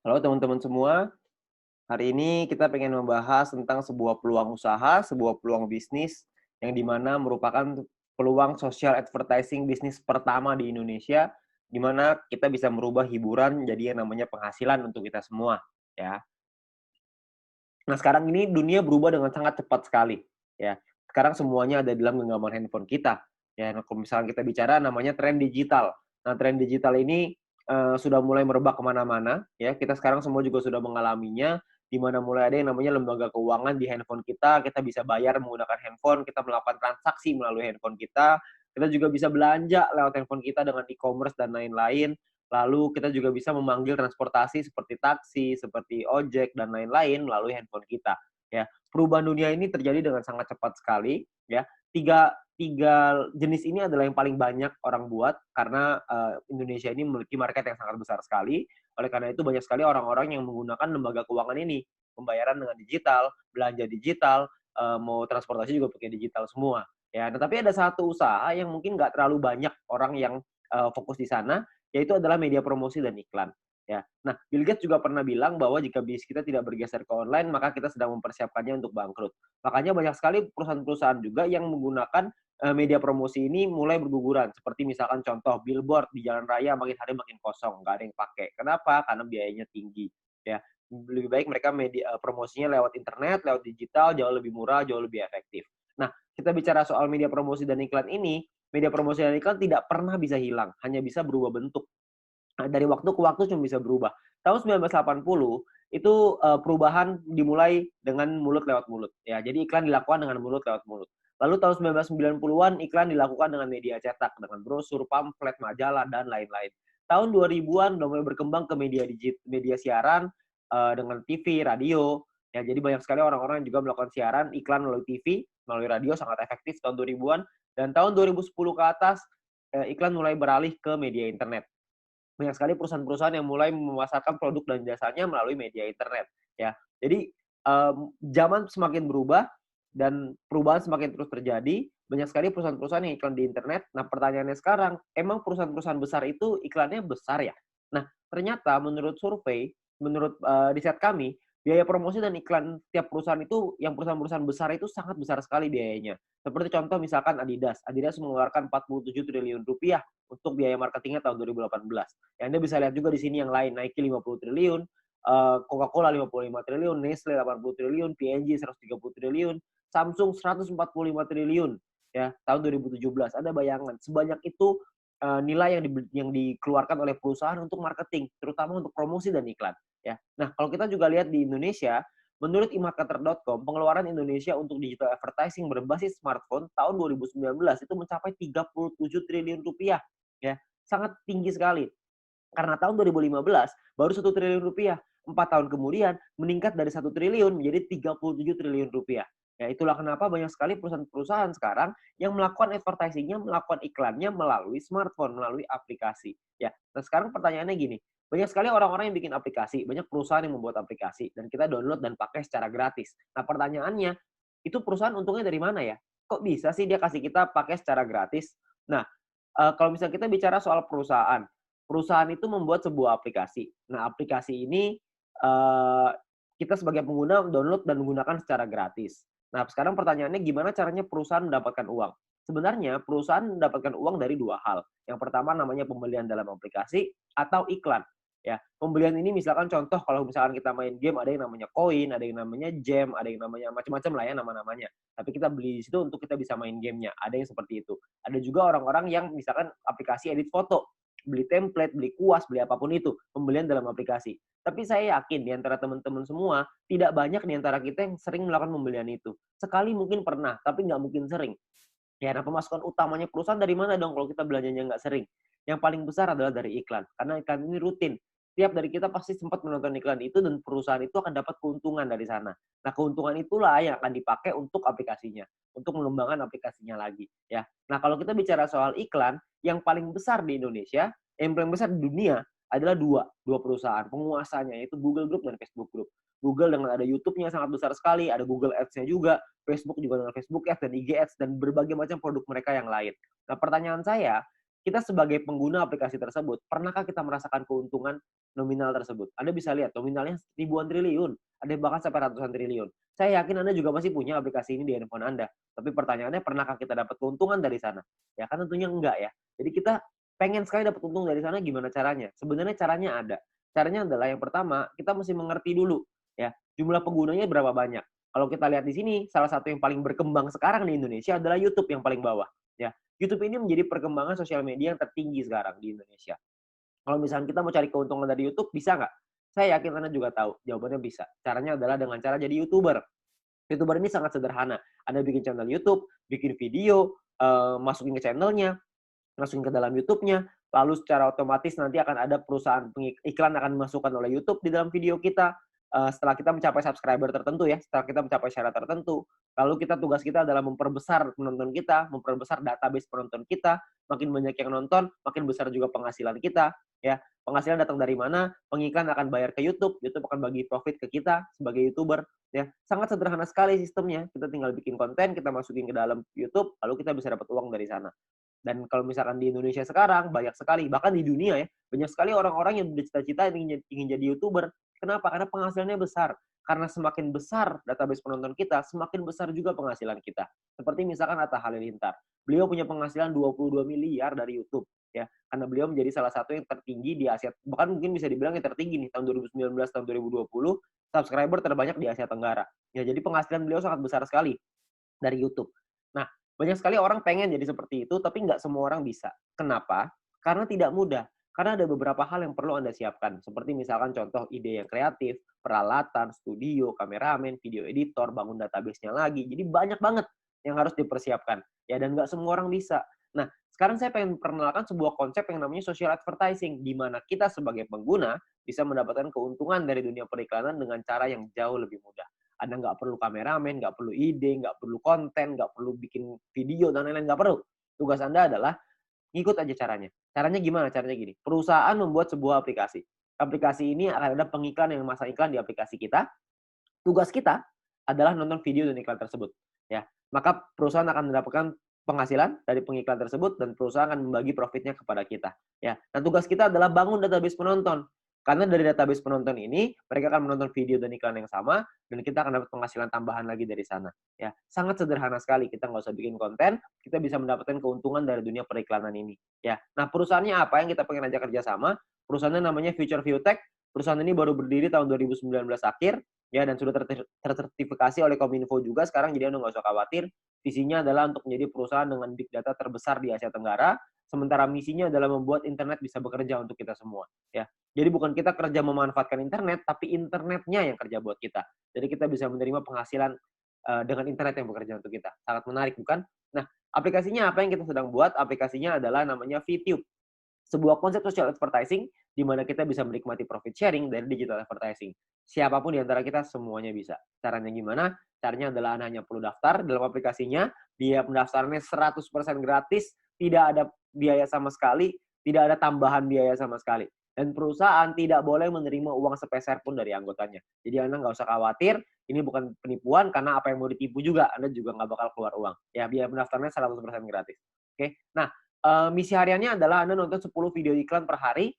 Halo teman-teman semua, hari ini kita pengen membahas tentang sebuah peluang usaha, sebuah peluang bisnis yang dimana merupakan peluang social advertising bisnis pertama di Indonesia, di mana kita bisa merubah hiburan jadi yang namanya penghasilan untuk kita semua, ya. Nah, sekarang ini dunia berubah dengan sangat cepat sekali, ya. Sekarang semuanya ada di dalam genggaman handphone kita, ya. Nah, kalau misalnya kita bicara namanya tren digital. Nah, tren digital ini, sudah mulai merebak kemana mana ya. Kita sekarang semua juga sudah mengalaminya, di mana mulai ada yang namanya lembaga keuangan di handphone kita bisa bayar menggunakan handphone, kita melakukan transaksi melalui handphone kita juga bisa belanja lewat handphone kita dengan e-commerce dan lain-lain. Lalu kita juga bisa memanggil transportasi seperti taksi, seperti ojek, dan lain-lain melalui handphone kita, ya. Perubahan dunia ini terjadi dengan sangat cepat sekali, ya. Tiga tiga jenis ini adalah yang paling banyak orang buat karena, Indonesia ini memiliki market yang sangat besar sekali. Oleh karena itu banyak sekali orang-orang yang menggunakan lembaga keuangan ini. Pembayaran dengan digital, belanja digital, mau transportasi juga pakai digital semua, ya. Nah, tapi ada satu usaha yang mungkin nggak terlalu banyak orang yang, fokus di sana, yaitu adalah media promosi dan iklan, ya. Nah, Bill Gates juga pernah bilang bahwa jika bisnis kita tidak bergeser ke online, maka kita sedang mempersiapkannya untuk bangkrut. Makanya banyak sekali perusahaan-perusahaan juga yang menggunakan, media promosi ini mulai berguguran. Seperti misalkan contoh billboard di jalan raya makin hari makin kosong, nggak ada yang pakai. Kenapa? Karena biayanya tinggi, ya. Lebih baik mereka promosinya lewat internet, lewat digital, jauh lebih murah, jauh lebih efektif. Nah, kita bicara soal media promosi dan iklan ini, media promosi dan iklan tidak pernah bisa hilang, hanya bisa berubah bentuk. Dari waktu ke waktu cuma bisa berubah. Tahun 1980 itu, perubahan dimulai dengan mulut lewat mulut, ya. Jadi iklan dilakukan dengan mulut lewat mulut. Lalu tahun 1990-an iklan dilakukan dengan media cetak, dengan brosur, pamflet, majalah, dan lain-lain. Tahun 2000-an udah mulai berkembang ke media siaran, dengan TV, radio, ya. Jadi banyak sekali orang-orang yang juga melakukan siaran iklan melalui TV, melalui radio sangat efektif tahun 2000-an, dan tahun 2010 ke atas, iklan mulai beralih ke media internet. Banyak sekali perusahaan-perusahaan yang mulai memasarkan produk dan jasanya melalui media internet, ya. Jadi, zaman semakin berubah dan perubahan semakin terus terjadi, banyak sekali perusahaan-perusahaan yang iklan di internet. Nah, pertanyaannya sekarang, emang perusahaan-perusahaan besar itu iklannya besar ya? Nah, ternyata menurut survei, menurut, riset kami, biaya promosi dan iklan tiap perusahaan itu, yang perusahaan-perusahaan besar itu sangat besar sekali biayanya. Seperti contoh misalkan Adidas. Adidas mengeluarkan 47 triliun rupiah untuk biaya marketingnya tahun 2018. Ya, Anda bisa lihat juga di sini yang lain, Nike 50 triliun, Coca-Cola 55 triliun, Nestle 80 triliun, P&G 130 triliun, Samsung 145 triliun, ya, tahun 2017. Ada bayangan sebanyak itu, nilai yang dikeluarkan oleh perusahaan untuk marketing, terutama untuk promosi dan iklan, ya. Nah, kalau kita juga lihat di Indonesia, menurut emarketer.com, pengeluaran Indonesia untuk digital advertising berbasis smartphone tahun 2019 itu mencapai 37 triliun rupiah, ya. Sangat tinggi sekali. Karena tahun 2015 baru 1 triliun rupiah. 4 tahun kemudian meningkat dari 1 triliun menjadi 37 triliun rupiah. Ya, itulah kenapa banyak sekali perusahaan-perusahaan sekarang yang melakukan advertising-nya, melakukan iklannya melalui smartphone, melalui aplikasi. Ya, nah sekarang pertanyaannya gini, banyak sekali orang-orang yang bikin aplikasi, banyak perusahaan yang membuat aplikasi, dan kita download dan pakai secara gratis. Nah pertanyaannya, itu perusahaan untungnya dari mana ya? Kok bisa sih dia kasih kita pakai secara gratis? Nah, kalau misalnya kita bicara soal perusahaan, perusahaan itu membuat sebuah aplikasi. Nah, aplikasi ini, eee, kita sebagai pengguna download dan menggunakan secara gratis. Nah, sekarang pertanyaannya gimana caranya perusahaan mendapatkan uang? Sebenarnya perusahaan mendapatkan uang dari 2 hal. Yang pertama namanya pembelian dalam aplikasi atau iklan, ya. Pembelian ini misalkan contoh kalau misalkan kita main game ada yang namanya koin, ada yang namanya gem, ada yang namanya macam-macam lah ya nama-namanya. Tapi kita beli di situ untuk kita bisa main gamenya, ada yang seperti itu. Ada juga orang-orang yang misalkan aplikasi edit foto, beli template, beli kuas, beli apapun itu, pembelian dalam aplikasi. Tapi saya yakin di antara teman-teman semua, tidak banyak di antara kita yang sering melakukan pembelian itu. Sekali mungkin pernah, tapi nggak mungkin sering. Ya, nah pemasukan utamanya perusahaan dari mana dong kalau kita belanjanya nggak sering? Yang paling besar adalah dari iklan, karena iklan ini rutin. Tiap dari kita pasti sempat menonton iklan itu dan perusahaan itu akan dapat keuntungan dari sana. Nah, keuntungan itulah yang akan dipakai untuk aplikasinya, untuk mengembangkan aplikasinya lagi, ya. Nah, kalau kita bicara soal iklan, yang paling besar di Indonesia, yang paling besar di dunia adalah dua perusahaan penguasanya, yaitu Google Group dan Facebook Group. Google dengan ada YouTube-nya sangat besar sekali, ada Google Ads-nya juga, Facebook juga dengan Facebook Ads dan IG Ads dan berbagai macam produk mereka yang lain. Nah, pertanyaan saya, kita sebagai pengguna aplikasi tersebut, pernahkah kita merasakan keuntungan nominal tersebut? Anda bisa lihat nominalnya ribuan triliun, ada yang bahkan sampai ratusan triliun. Saya yakin Anda juga pasti punya aplikasi ini di handphone Anda. Tapi pertanyaannya, pernahkah kita dapat keuntungan dari sana? Ya kan tentunya enggak ya. Jadi kita pengen sekali dapat untung dari sana, gimana caranya? Sebenarnya caranya ada. Caranya adalah yang pertama, kita mesti mengerti dulu ya, jumlah penggunanya berapa banyak. Kalau kita lihat di sini, salah satu yang paling berkembang sekarang di Indonesia adalah YouTube yang paling bawah. Ya, YouTube ini menjadi perkembangan sosial media yang tertinggi sekarang di Indonesia. Kalau misalnya kita mau cari keuntungan dari YouTube, bisa nggak? Saya yakin Anda juga tahu, jawabannya bisa. Caranya adalah dengan cara jadi YouTuber. YouTuber ini sangat sederhana. Anda bikin channel YouTube, bikin video, masukin ke channelnya, masukin ke dalam YouTube-nya, lalu secara otomatis nanti akan ada perusahaan iklan akan dimasukkan oleh YouTube di dalam video kita. Setelah kita mencapai subscriber tertentu ya, setelah kita mencapai syarat tertentu, lalu tugas kita adalah memperbesar penonton kita, memperbesar database penonton kita, makin banyak yang nonton, makin besar juga penghasilan kita, ya. Penghasilan datang dari mana? Pengiklan akan bayar ke YouTube, YouTube akan bagi profit ke kita sebagai YouTuber, ya. Sangat sederhana sekali sistemnya. Kita tinggal bikin konten, kita masukin ke dalam YouTube, lalu kita bisa dapat uang dari sana. Dan kalau misalkan di Indonesia sekarang, banyak sekali, bahkan di dunia ya, banyak sekali orang-orang yang bercita-cita ingin jadi YouTuber. Kenapa? Karena penghasilannya besar. Karena semakin besar database penonton kita, semakin besar juga penghasilan kita. Seperti misalkan Atta Halilintar. Beliau punya penghasilan 22 miliar dari YouTube. Ya, karena beliau menjadi salah satu yang tertinggi di Asia, bahkan mungkin bisa dibilang yang tertinggi nih, tahun 2019, tahun 2020, subscriber terbanyak di Asia Tenggara. Ya, jadi penghasilan beliau sangat besar sekali dari YouTube. Nah, banyak sekali orang pengen jadi seperti itu, tapi nggak semua orang bisa. Kenapa? Karena tidak mudah. Karena ada beberapa hal yang perlu Anda siapkan. Seperti misalkan contoh ide yang kreatif, peralatan, studio, kameramen, video editor, bangun database-nya lagi. Jadi banyak banget yang harus dipersiapkan. Ya, dan nggak semua orang bisa. Nah, sekarang saya pengen perkenalkan sebuah konsep yang namanya social advertising, di mana kita sebagai pengguna bisa mendapatkan keuntungan dari dunia periklanan dengan cara yang jauh lebih mudah. Anda nggak perlu kameramen, nggak perlu ide, nggak perlu konten, nggak perlu bikin video, dan lain-lain, nggak perlu. Tugas Anda adalah ngikut aja caranya. Caranya gimana? Caranya gini, perusahaan membuat sebuah aplikasi. Aplikasi ini akan ada pengiklan yang memasang iklan di aplikasi kita. Tugas kita adalah nonton video dan iklan tersebut. Ya, maka perusahaan akan mendapatkan penghasilan dari pengiklan tersebut dan perusahaan akan membagi profitnya kepada kita. Ya, nah tugas kita adalah bangun database penonton. Karena dari database penonton ini, mereka akan menonton video dan iklan yang sama, dan kita akan dapat penghasilan tambahan lagi dari sana. Ya, sangat sederhana sekali. Kita nggak usah bikin konten, kita bisa mendapatkan keuntungan dari dunia periklanan ini. Ya, nah perusahaannya apa yang kita pengen ajak kerjasama? Perusahaannya namanya Future View Tech. Perusahaan ini baru berdiri tahun 2019 akhir, ya, dan sudah tersertifikasi oleh Kominfo juga sekarang, jadi Anda nggak usah khawatir. Visinya adalah untuk menjadi perusahaan dengan big data terbesar di Asia Tenggara, sementara misinya adalah membuat internet bisa bekerja untuk kita semua. Ya, jadi bukan kita kerja memanfaatkan internet, tapi internetnya yang kerja buat kita. Jadi kita bisa menerima penghasilan dengan internet yang bekerja untuk kita. Sangat menarik, bukan? Nah, aplikasinya apa yang kita sedang buat? Aplikasinya adalah namanya VTube. Sebuah konsep social advertising di mana kita bisa menikmati profit sharing dari digital advertising. Siapapun di antara kita semuanya bisa. Caranya gimana? Caranya adalah Anda hanya perlu daftar dalam aplikasinya, biaya pendaftarannya 100% gratis, tidak ada biaya sama sekali, tidak ada tambahan biaya sama sekali. Dan perusahaan tidak boleh menerima uang sepeser pun dari anggotanya. Jadi Anda nggak usah khawatir, ini bukan penipuan, karena apa yang mau ditipu juga, Anda juga nggak bakal keluar uang. Ya, biaya pendaftarannya 100% gratis. Oke, nah, misi hariannya adalah Anda nonton 10 video iklan per hari.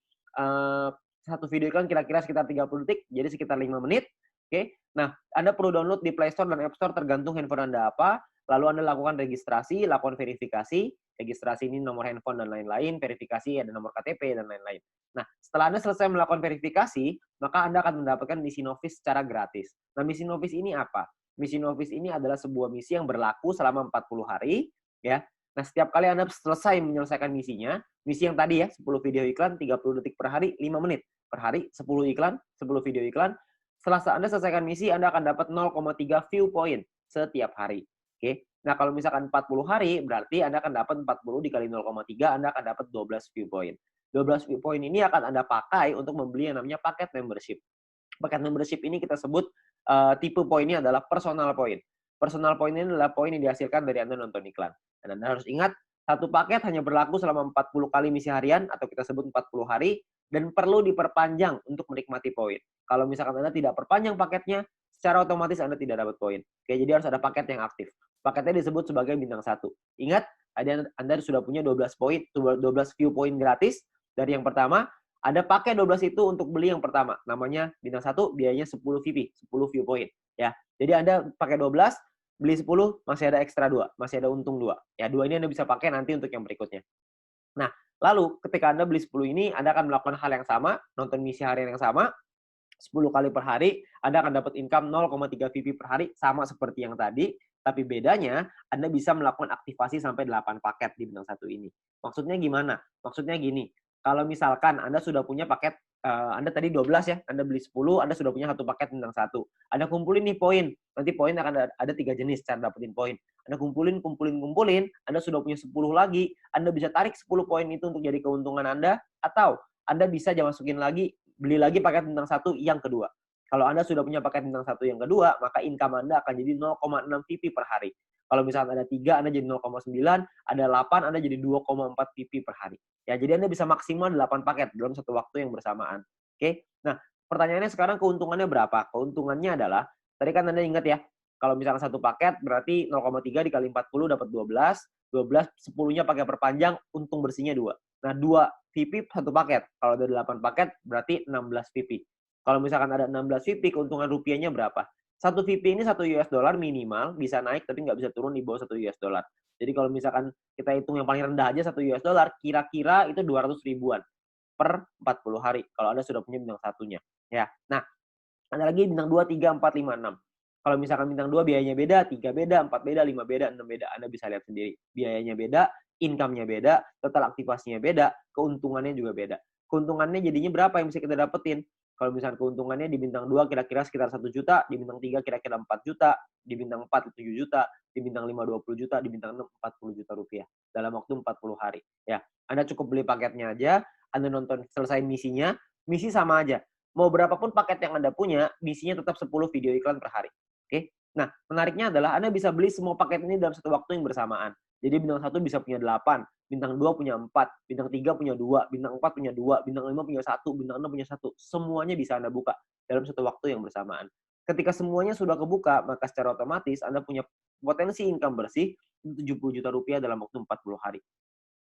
Satu video iklan kira-kira sekitar 30 detik, jadi sekitar 5 menit. Oke. Nah, Anda perlu download di Play Store dan App Store tergantung handphone Anda apa. Lalu Anda lakukan registrasi, lakukan verifikasi. Registrasi ini nomor handphone dan lain-lain, verifikasi ada nomor KTP dan lain-lain. Nah, setelah Anda selesai melakukan verifikasi, maka Anda akan mendapatkan misi novis secara gratis. Nah, misi novis ini apa? Misi novis ini adalah sebuah misi yang berlaku selama 40 hari, ya. Nah, setiap kali Anda selesai menyelesaikan misinya, misi yang tadi ya, 10 video iklan, 30 detik per hari, 5 menit per hari, 10 iklan, 10 video iklan. Setelah Anda selesaikan misi, Anda akan dapat 0,3 view point setiap hari. Oke. Nah, kalau misalkan 40 hari, berarti Anda akan dapat 40 dikali 0,3, Anda akan dapat 12 view point. 12 view point ini akan Anda pakai untuk membeli yang namanya paket membership. Paket membership ini kita sebut tipe poinnya adalah personal point. Personal point ini adalah poin yang dihasilkan dari Anda nonton iklan. Dan Anda harus ingat, satu paket hanya berlaku selama 40 kali misi harian, atau kita sebut 40 hari, dan perlu diperpanjang untuk menikmati poin. Kalau misalkan Anda tidak perpanjang paketnya, secara otomatis Anda tidak dapat poin. Oke, jadi harus ada paket yang aktif. Paketnya disebut sebagai bintang 1. Ingat, Anda sudah punya 12 poin, 12 view point gratis dari yang pertama. Anda pakai 12 itu untuk beli yang pertama. Namanya bintang 1, biayanya 10 VP, 10 view point. Ya. Jadi Anda pakai 12, beli 10, masih ada ekstra 2, masih ada untung 2. Ya, 2 ini Anda bisa pakai nanti untuk yang berikutnya. Nah, lalu ketika Anda beli 10 ini, Anda akan melakukan hal yang sama, nonton misi harian yang sama, 10 kali per hari, Anda akan dapat income 0,3 VP per hari, sama seperti yang tadi, tapi bedanya Anda bisa melakukan aktivasi sampai 8 paket di bintang 1 ini. Maksudnya gimana? Maksudnya gini, kalau misalkan Anda sudah punya paket, Anda tadi 12 ya, Anda beli 10, Anda sudah punya 1 paket bintang 1. Anda kumpulin nih poin, nanti poin akan ada 3 jenis cara dapetin poin. Anda kumpulin, Anda sudah punya 10 lagi, Anda bisa tarik 10 poin itu untuk jadi keuntungan Anda, atau Anda bisa masukin lagi, beli lagi paket bintang 1 yang kedua. Kalau Anda sudah punya paket bintang 1 yang kedua, maka income Anda akan jadi 0,6 VP per hari. Kalau misalnya ada 3, Anda jadi 0,9, ada 8, Anda jadi 2,4 VP per hari. Ya, jadi Anda bisa maksimal 8 paket dalam satu waktu yang bersamaan. Oke? Nah, pertanyaannya sekarang keuntungannya berapa? Keuntungannya adalah, tadi kan Anda ingat ya, kalau misalnya satu paket berarti 0,3 dikali 40 dapat 12, 10-nya pakai perpanjang, untung bersihnya 2. Nah, 2 VP satu paket. Kalau ada 8 paket berarti 16 VP. Kalau misalkan ada 16 VP, keuntungan rupiahnya berapa? Satu VP ini 1 US dollar minimal, bisa naik tapi nggak bisa turun di bawah 1 US dollar. Jadi kalau misalkan kita hitung yang paling rendah aja 1 US dollar, kira-kira itu 200 ribuan per 40 hari. Kalau Anda sudah punya bintang satunya. Ya. Nah, ada lagi bintang 2, 3, 4, 5, 6. Kalau misalkan bintang 2 biayanya beda, 3 beda, 4 beda, 5 beda, 6 beda. Anda bisa lihat sendiri. Biayanya beda, income-nya beda, total aktivasinya beda, keuntungannya juga beda. Keuntungannya jadinya berapa yang bisa kita dapetin? Kalau misalkan keuntungannya di bintang 2 kira-kira sekitar 1 juta, di bintang 3 kira-kira 4 juta, di bintang 4 7 juta, di bintang 5 20 juta, di bintang 6 40 juta rupiah dalam waktu 40 hari. Ya, Anda cukup beli paketnya aja, Anda nonton selesai misinya, misi sama aja. Mau berapapun paket yang Anda punya, misinya tetap 10 video iklan per hari. Oke? Nah, menariknya adalah Anda bisa beli semua paket ini dalam satu waktu yang bersamaan. Jadi bintang 1 bisa punya 8, bintang 2 punya 4, bintang 3 punya 2, bintang 4 punya 2, bintang 5 punya 1, bintang 6 punya 1. Semuanya bisa Anda buka dalam satu waktu yang bersamaan. Ketika semuanya sudah kebuka, maka secara otomatis Anda punya potensi income bersih 70 juta rupiah dalam waktu 40 hari.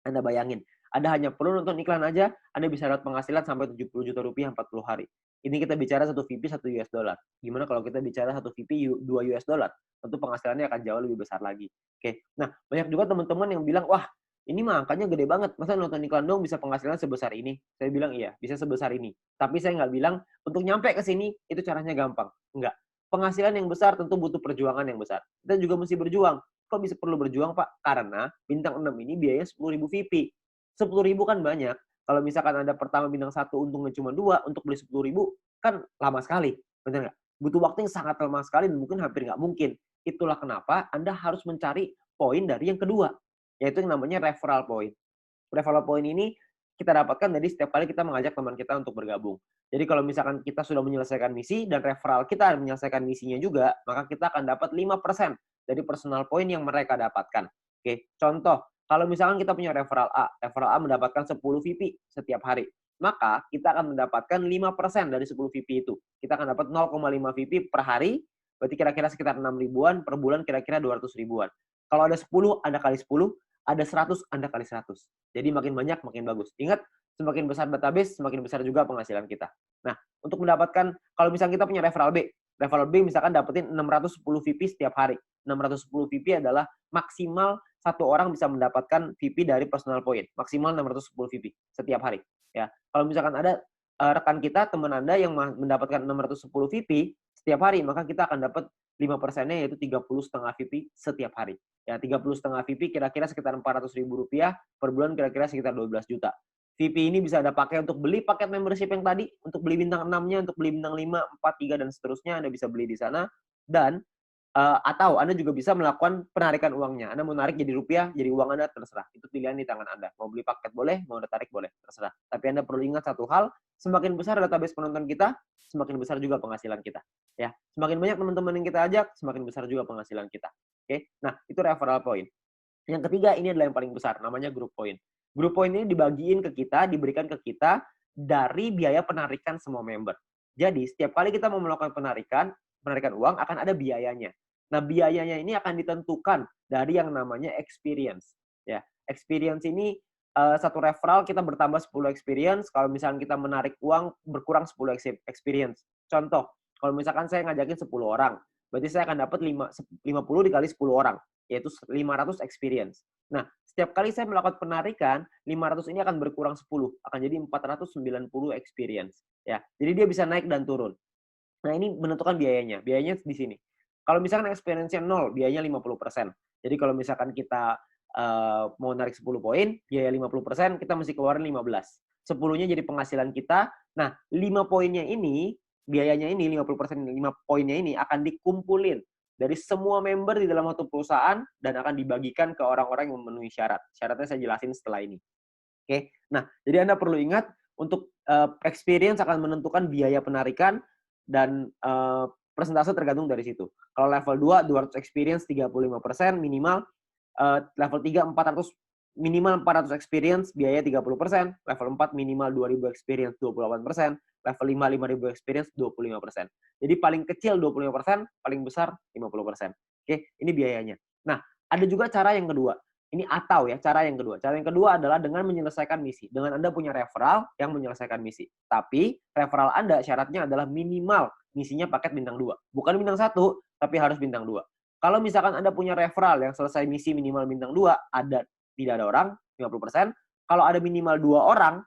Anda bayangin, Anda hanya perlu nonton iklan aja, Anda bisa dapat penghasilan sampai 70 juta rupiah 40 hari. Ini kita bicara 1 VP 1 US dollar. Gimana kalau kita bicara 1 VP 2 US dollar? Tentu penghasilannya akan jauh lebih besar lagi. Oke. Nah, banyak juga teman-teman yang bilang, "Wah, ini mah angkanya gede banget. Masa nonton iklan dong bisa penghasilan sebesar ini?" Saya bilang, "Iya, bisa sebesar ini." Tapi saya nggak bilang untuk nyampe ke sini itu caranya gampang. Enggak. Penghasilan yang besar tentu butuh perjuangan yang besar. Kita juga mesti berjuang. Kok bisa perlu berjuang, Pak? Karena bintang 6 ini biayanya 10.000 VP. 10.000 kan banyak. Kalau misalkan Anda pertama bintang 1 untungnya cuma 2, untuk beli 10.000 kan lama sekali. Benar nggak? Butuh waktu yang sangat lama sekali dan mungkin hampir nggak mungkin. Itulah kenapa Anda harus mencari poin dari yang kedua, yaitu yang namanya referral point. Referral point ini kita dapatkan dari setiap kali kita mengajak teman kita untuk bergabung. Jadi kalau misalkan kita sudah menyelesaikan misi dan referral kita menyelesaikan misinya juga, maka kita akan dapat 5% dari personal point yang mereka dapatkan. Oke, contoh, kalau misalkan kita punya referral A mendapatkan 10 VP setiap hari, maka kita akan mendapatkan 5% dari 10 VP itu. Kita akan dapat 0,5 VP per hari, berarti kira-kira sekitar 6 ribuan, per bulan kira-kira 200 ribuan. Kalau ada 10, Anda kali 10, ada 100, Anda kali 100. Jadi makin banyak, makin bagus. Ingat, semakin besar database, semakin besar juga penghasilan kita. Nah, untuk mendapatkan, kalau misalnya kita punya referral B misalkan dapetin 610 VP setiap hari. 610 VP adalah maksimal satu orang bisa mendapatkan VP dari personal point. Maksimal 610 VP setiap hari. Ya, kalau misalkan ada rekan kita, teman Anda yang mendapatkan 610 VP setiap hari, maka kita akan dapat 5%-nya yaitu 30,5 VP setiap hari. Ya, 30,5 VP kira-kira sekitar 400 ribu rupiah per bulan, kira-kira sekitar 12 juta. VP ini bisa Anda pakai untuk beli paket membership yang tadi, untuk beli bintang 6-nya, untuk beli bintang 5, 4, 3, dan seterusnya, Anda bisa beli di sana. Dan atau Anda juga bisa melakukan penarikan uangnya. Anda mau narik jadi rupiah, jadi uang Anda, terserah. Itu pilihan di tangan Anda. Mau beli paket boleh, mau Anda tarik boleh, terserah. Tapi Anda perlu ingat satu hal, semakin besar database penonton kita, semakin besar juga penghasilan kita. Ya, semakin banyak teman-teman yang kita ajak, semakin besar juga penghasilan kita. Oke, nah itu referral point. Yang ketiga, ini adalah yang paling besar, namanya group point. Group point ini dibagiin ke kita, diberikan ke kita dari biaya penarikan semua member. Jadi, setiap kali kita mau melakukan penarikan uang akan ada biayanya. Nah, biayanya ini akan ditentukan dari yang namanya experience. Ya, Experience ini satu referral kita bertambah 10 experience, kalau misalkan kita menarik uang berkurang 10 experience. Contoh, kalau misalkan saya ngajakin 10 orang, berarti saya akan dapat 50 dikali 10 orang, yaitu 500 experience. Nah, setiap kali saya melakukan penarikan, 500 ini akan berkurang 10, akan jadi 490 experience. Ya, jadi dia bisa naik dan turun. Nah, ini menentukan biayanya. Biayanya di sini. Kalau misalkan experience-nya 0, biayanya 50%. Jadi kalau misalkan kita mau narik 10 poin, biaya 50%, kita mesti keluarin 15. 10-nya jadi penghasilan kita. Nah, 5 poinnya ini, biayanya ini, 50%, 5 poinnya ini akan dikumpulin dari semua member di dalam satu perusahaan dan akan dibagikan ke orang-orang yang memenuhi syarat. Syaratnya saya jelasin setelah ini. Oke. Nah, jadi Anda perlu ingat untuk experience akan menentukan biaya penarikan dan persentase tergantung dari situ. Kalau level 2, 200 experience 35% minimal. Level 3, 400 minimal 400 experience, biaya 30%. Level 4 minimal 2000 experience 28%. Level 5, 5000 experience 25%. Jadi paling kecil 25%, paling besar 50%. Oke, ini biayanya. Nah, ada juga cara yang kedua. Ini atau ya, cara yang kedua. Cara yang kedua adalah dengan menyelesaikan misi. Dengan Anda punya referral yang menyelesaikan misi. Tapi referral Anda syaratnya adalah minimal misinya paket bintang 2. Bukan bintang 1, tapi harus bintang 2. Kalau misalkan Anda punya referral yang selesai misi minimal bintang 2, tidak ada orang, 50%. Kalau ada minimal 2 orang,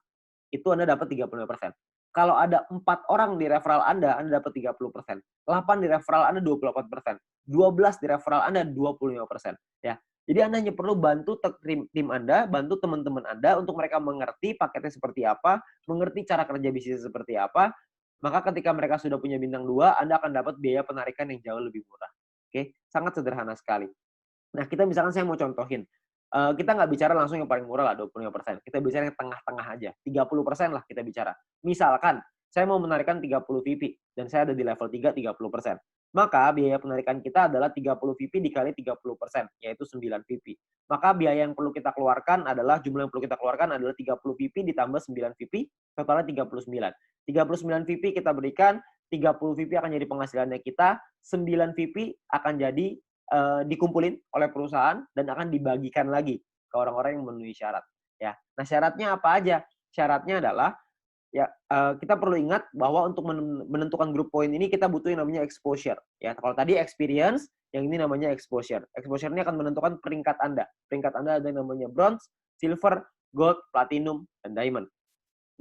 itu Anda dapat 35%. Kalau ada 4 orang di referral Anda dapat 30%. 8 di referral Anda 28%. 12 di referral Anda 25%. Ya. Jadi Anda hanya perlu bantu tim Anda, bantu teman-teman Anda untuk mereka mengerti paketnya seperti apa, mengerti cara kerja bisnis seperti apa. Maka ketika mereka sudah punya bintang 2, Anda akan dapat biaya penarikan yang jauh lebih murah. Oke, sangat sederhana sekali. Nah, kita misalkan saya mau contohin. Kita nggak bicara langsung yang paling murah lah, 25%. Kita bicara yang tengah-tengah aja. 30% lah kita bicara. Misalkan, saya mau menarikan 30 VP, dan saya ada di level 3, 30%. Maka biaya penarikan kita adalah 30 VP dikali 30%, yaitu 9 VP. Maka biaya yang perlu kita keluarkan adalah, jumlah yang perlu kita keluarkan adalah 30 VP ditambah 9 VP, totalnya 39. 39 VP kita berikan, 30 VP akan jadi penghasilannya kita, 9 VP akan jadi dikumpulin oleh perusahaan dan akan dibagikan lagi ke orang-orang yang memenuhi syarat. Ya, nah syaratnya apa aja? Syaratnya adalah ya kita perlu ingat bahwa untuk menentukan grup poin ini kita butuh yang namanya exposure. Ya, kalau tadi experience, yang ini namanya exposure. Exposure ini akan menentukan peringkat Anda. Peringkat Anda ada yang namanya bronze, silver, gold, platinum, dan diamond.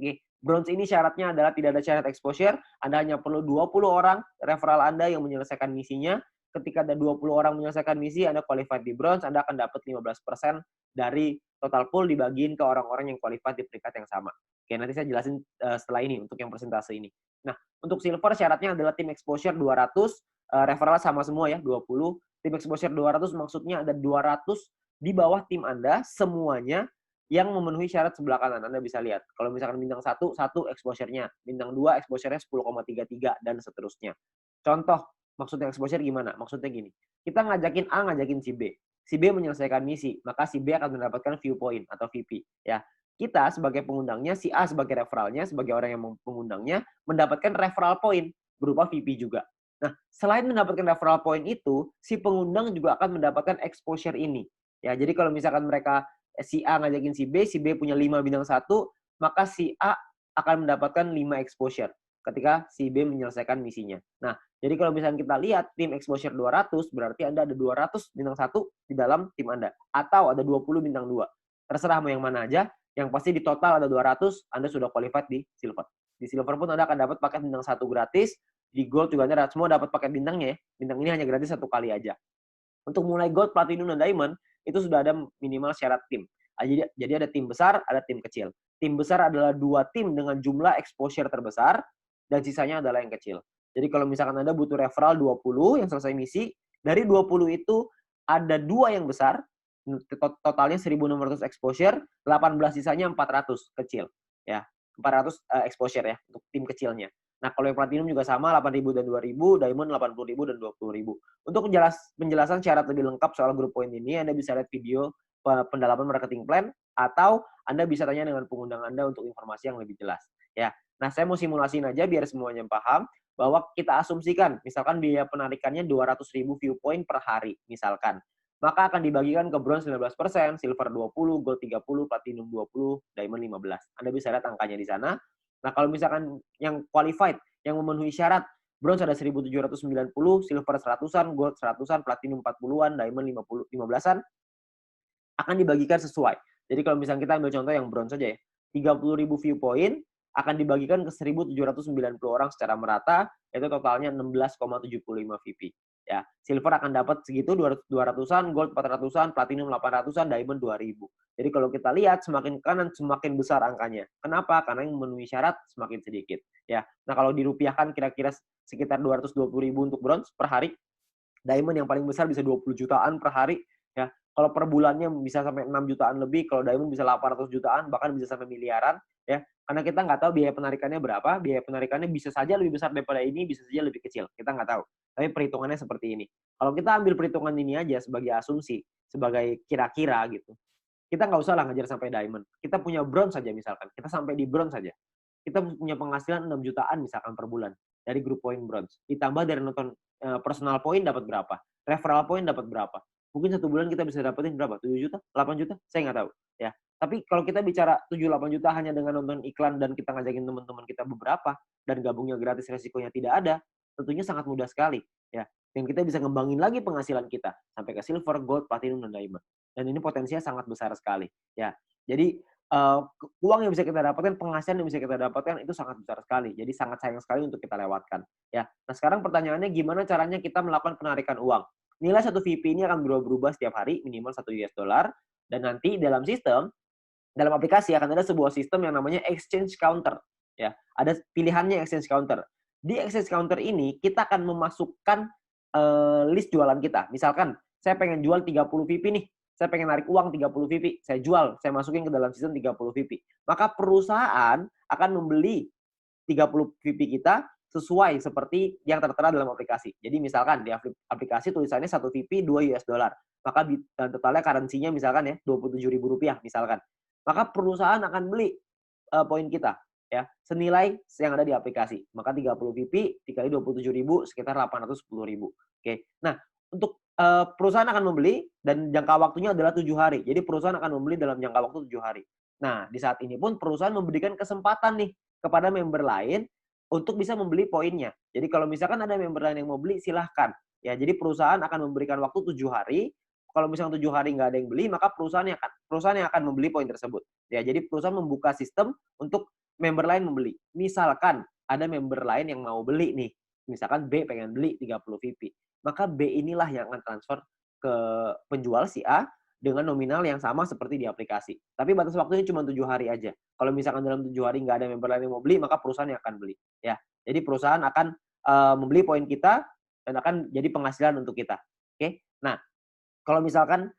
Oke. Bronze ini syaratnya adalah tidak ada syarat exposure. Anda hanya perlu 20 orang referral Anda yang menyelesaikan misinya. Ketika ada 20 orang menyelesaikan misi, Anda qualified di bronze, Anda akan dapat 15% dari total pool dibagiin ke orang-orang yang qualified di peringkat yang sama. Oke, nanti saya jelasin setelah ini untuk yang persentase ini. Nah, untuk silver syaratnya adalah tim exposure 200, referral sama semua ya, 20. Tim exposure 200 maksudnya ada 200 di bawah tim Anda semuanya yang memenuhi syarat sebelah kanan. Anda bisa lihat. Kalau misalkan bintang 1 exposure-nya. Bintang 2 exposure-nya 10,33 dan seterusnya. Contoh, maksudnya exposure gimana? Maksudnya gini. Kita ngajakin A, ngajakin si B. Si B menyelesaikan misi, maka si B akan mendapatkan viewpoint atau VP. Ya. Kita sebagai pengundangnya, si A sebagai referralnya, sebagai orang yang mengundangnya, mendapatkan referral point berupa VP juga. Nah, selain mendapatkan referral point itu, si pengundang juga akan mendapatkan exposure ini. Ya, jadi kalau misalkan mereka si A ngajakin si B punya 5 bintang 1, maka si A akan mendapatkan 5 exposure ketika si B menyelesaikan misinya. Nah, jadi kalau misalnya kita lihat tim exposure 200, berarti Anda ada 200 bintang 1 di dalam tim Anda. Atau ada 20 bintang 2. Terserah mau yang mana aja, yang pasti di total ada 200, Anda sudah qualified di silver. Di silver pun Anda akan dapat paket bintang 1 gratis, di gold juga Anda semua dapat paket bintangnya ya. Bintang ini hanya gratis 1 kali aja. Untuk mulai gold, platinum, dan diamond, itu sudah ada minimal syarat tim. Jadi ada tim besar, ada tim kecil. Tim besar adalah 2 tim dengan jumlah exposure terbesar, dan sisanya adalah yang kecil. Jadi kalau misalkan Anda butuh referral 20 yang selesai misi, dari 20 itu ada 2 yang besar, totalnya 1.600 exposure, 18 sisanya 400 kecil. Ya, 400 exposure ya, untuk tim kecilnya. Nah, kalau yang platinum juga sama, 8.000 dan 2.000, diamond 80.000 dan 20.000. Untuk penjelasan syarat lebih lengkap soal grup poin ini, Anda bisa lihat video pendalaman marketing plan, atau Anda bisa tanya dengan pengundang Anda untuk informasi yang lebih jelas. Ya. Nah, saya mau simulasiin aja biar semuanya paham, bahwa kita asumsikan, misalkan biaya penarikannya 200.000 viewpoint per hari, misalkan. maka akan dibagikan ke bronze 19%, silver 20, gold 30, platinum 20, diamond 15. Anda bisa lihat angkanya di sana. Nah, kalau misalkan yang qualified, yang memenuhi syarat, bronze ada 1790, silver 100-an, gold 100-an, platinum 40-an, diamond 15-an, akan dibagikan sesuai. Jadi kalau misalnya kita ambil contoh yang bronze saja ya, 30.000 viewpoint akan dibagikan ke 1.790 orang secara merata, itu totalnya 16,75 VP. Ya, silver akan dapat segitu 200-an, gold 400-an, platinum 800-an, diamond 2.000. Jadi kalau kita lihat semakin kanan semakin besar angkanya. Kenapa? Karena yang memenuhi syarat semakin sedikit. Ya, nah kalau dirupiahkan kira-kira sekitar 220.000 untuk bronze per hari. Diamond yang paling besar bisa 20 jutaan per hari. Ya, kalau per bulannya bisa sampai 6 jutaan lebih, kalau diamond bisa 800 jutaan, bahkan bisa sampai miliaran. Ya, karena kita nggak tahu biaya penarikannya berapa, biaya penarikannya bisa saja lebih besar daripada ini, bisa saja lebih kecil, kita nggak tahu. Tapi perhitungannya seperti ini. Kalau kita ambil perhitungan ini aja sebagai asumsi, sebagai kira-kira gitu, kita nggak usah lah ngejar sampai diamond. Kita punya bronze saja misalkan, kita sampai di bronze saja. Kita punya penghasilan 6 jutaan misalkan per bulan dari grup point bronze. Ditambah dari nonton personal point dapat berapa, referral point dapat berapa. Mungkin satu bulan kita bisa dapetin berapa? 7 juta? 8 juta? Saya nggak tahu. Ya. Tapi kalau kita bicara 7-8 juta hanya dengan nonton iklan dan kita ngajakin teman-teman kita beberapa dan gabungnya gratis resikonya tidak ada, tentunya sangat mudah sekali. Ya. Dan kita bisa ngembangin lagi penghasilan kita sampai ke silver, gold, platinum, dan diamond. Dan ini potensinya sangat besar sekali. Ya. Jadi uang yang bisa kita dapatkan, penghasilan yang bisa kita dapatkan itu sangat besar sekali. Jadi sangat sayang sekali untuk kita lewatkan. Ya. Nah sekarang pertanyaannya gimana caranya kita melakukan penarikan uang? Nilai satu VP ini akan berubah-ubah setiap hari, minimal 1 US dollar. Dan nanti dalam sistem, dalam aplikasi akan ada sebuah sistem yang namanya exchange counter. Ya, ada pilihannya exchange counter. Di exchange counter ini kita akan memasukkan list jualan kita. Misalkan saya pengen jual 30 VP nih. Saya pengen narik uang 30 VP. Saya jual, saya masukin ke dalam sistem 30 VP. Maka perusahaan akan membeli 30 VP kita sesuai seperti yang tertera dalam aplikasi. Jadi misalkan di aplikasi tulisannya 1 VP 2 US dollar. Maka totalnya currency-nya misalkan ya Rp27.000 misalkan. Maka perusahaan akan beli poin kita ya senilai yang ada di aplikasi. Maka 30 VP dikali 27.000 sekitar 810.000. Oke. Nah, untuk perusahaan akan membeli dan jangka waktunya adalah 7 hari. Jadi perusahaan akan membeli dalam jangka waktu 7 hari. Nah, di saat ini pun perusahaan memberikan kesempatan nih kepada member lain untuk bisa membeli poinnya. Jadi kalau misalkan ada member lain yang mau beli, silahkan. Ya, jadi perusahaan akan memberikan waktu 7 hari. Kalau misalnya 7 hari nggak ada yang beli, maka perusahaan yang akan membeli poin tersebut. Ya, jadi perusahaan membuka sistem untuk member lain membeli. Misalkan ada member lain yang mau beli nih. Misalkan B pengen beli 30 VP. Maka B inilah yang akan transfer ke penjual si A dengan nominal yang sama seperti di aplikasi. Tapi batas waktunya cuma 7 hari aja. Kalau misalkan dalam 7 hari nggak ada member lain yang mau beli, maka perusahaan yang akan beli. Ya, jadi perusahaan akan membeli poin kita dan akan jadi penghasilan untuk kita. Oke. Nah, kalau misalkan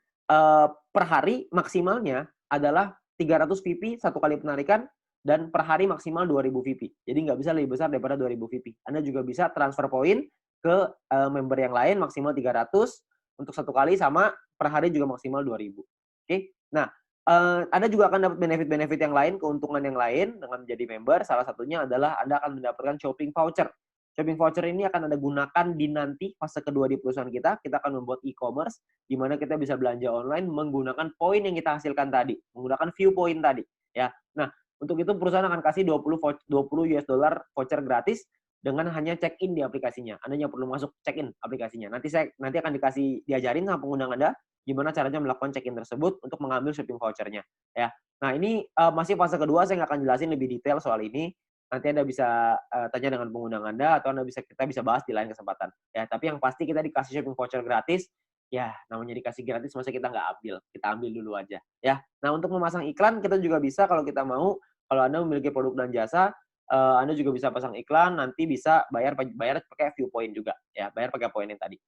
per hari maksimalnya adalah 300 VP satu kali penarikan dan per hari maksimal 2.000 VP. Jadi nggak bisa lebih besar daripada 2.000 VP. Anda juga bisa transfer poin ke member yang lain maksimal 300 untuk satu kali sama per hari juga maksimal 2.000. Oke. Nah, Anda juga akan dapat benefit-benefit yang lain, keuntungan yang lain dengan menjadi member. Salah satunya adalah Anda akan mendapatkan shopping voucher. Shopping voucher ini akan Anda gunakan di nanti fase kedua di perusahaan kita. Kita akan membuat e-commerce di mana kita bisa belanja online menggunakan poin yang kita hasilkan tadi, menggunakan view point tadi, ya. Nah, untuk itu perusahaan akan kasih 20 US dollar voucher gratis dengan hanya check-in di aplikasinya. Anda yang perlu masuk check-in aplikasinya. Nanti akan diajarin sama pengguna Anda gimana caranya melakukan check-in tersebut untuk mengambil shopping vouchernya, ya. Nah, ini masih fase kedua, saya nggak akan jelasin lebih detail soal ini. Nanti Anda bisa tanya dengan pengguna Anda atau kita bisa bahas di lain kesempatan. Ya, tapi yang pasti kita dikasih shopping voucher gratis. Ya, namanya dikasih gratis masa kita nggak ambil. Kita ambil dulu aja. Ya. Nah, untuk memasang iklan kita juga bisa kalau kita mau. Kalau Anda memiliki produk dan jasa, Anda juga bisa pasang iklan, nanti bisa bayar pakai view point juga. Ya, bayar pakai poin yang tadi.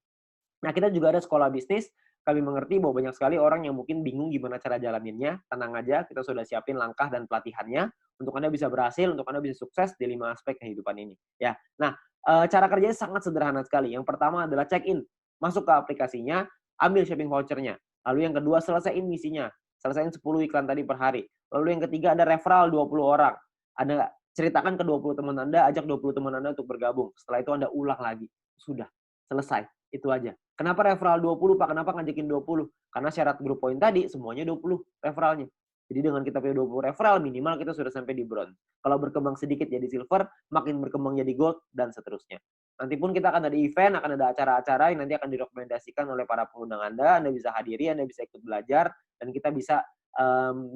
Nah, kita juga ada sekolah bisnis. Kami mengerti bahwa banyak sekali orang yang mungkin bingung gimana cara jalaninnya. Tenang aja, kita sudah siapin langkah dan pelatihannya untuk Anda bisa berhasil, untuk Anda bisa sukses di 5 aspek kehidupan ini. Ya. Nah, cara kerjanya sangat sederhana sekali. Yang pertama adalah check-in. Masuk ke aplikasinya, ambil shopping vouchernya. Lalu yang kedua, selesaiin misinya. Selesaiin 10 iklan tadi per hari. Lalu yang ketiga ada referral 20 orang. Anda ceritakan ke 20 teman Anda, ajak 20 teman Anda untuk bergabung. Setelah itu Anda ulang lagi. Sudah. Selesai, itu aja. Kenapa referral 20 Pak? Kenapa ngajakin 20? Karena syarat grup poin tadi semuanya 20 referralnya. Jadi dengan kita punya 20 referral, minimal kita sudah sampai di bronze. Kalau berkembang sedikit jadi silver, makin berkembang jadi gold, dan seterusnya. Nanti pun kita akan ada event, akan ada acara-acara yang nanti akan direkomendasikan oleh para pengundang Anda bisa hadiri, Anda bisa ikut belajar, dan kita bisa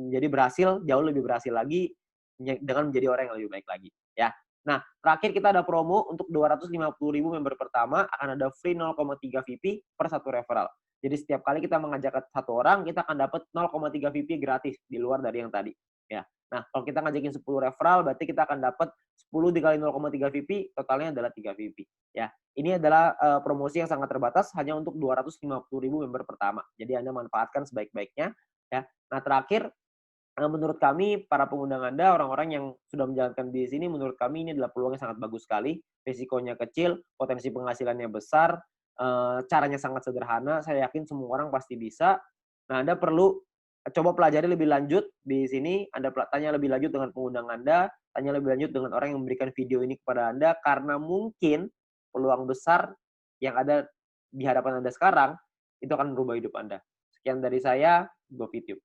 jadi berhasil, jauh lebih berhasil lagi, dengan menjadi orang yang lebih baik lagi. Ya. Nah, terakhir kita ada promo untuk 250.000 member pertama, akan ada free 0,3 VP per satu referral. Jadi setiap kali kita mengajak satu orang, kita akan dapat 0,3 VP gratis di luar dari yang tadi. Ya. Nah, kalau kita ngajakin 10 referral, berarti kita akan dapat 10 dikali 0,3 VP, totalnya adalah 3 VP. Ya. Ini adalah promosi yang sangat terbatas, hanya untuk 250.000 member pertama. Jadi Anda manfaatkan sebaik-baiknya. Ya. Nah, terakhir, menurut kami, para pengundang Anda, orang-orang yang sudah menjalankan bisnis ini, menurut kami ini adalah peluang yang sangat bagus sekali. Risikonya kecil, potensi penghasilannya besar, caranya sangat sederhana. Saya yakin semua orang pasti bisa. Nah, Anda perlu coba pelajari lebih lanjut di sini. Anda tanya lebih lanjut dengan pengundang Anda, tanya lebih lanjut dengan orang yang memberikan video ini kepada Anda, karena mungkin peluang besar yang ada di hadapan Anda sekarang, itu akan merubah hidup Anda. Sekian dari saya, Go Video.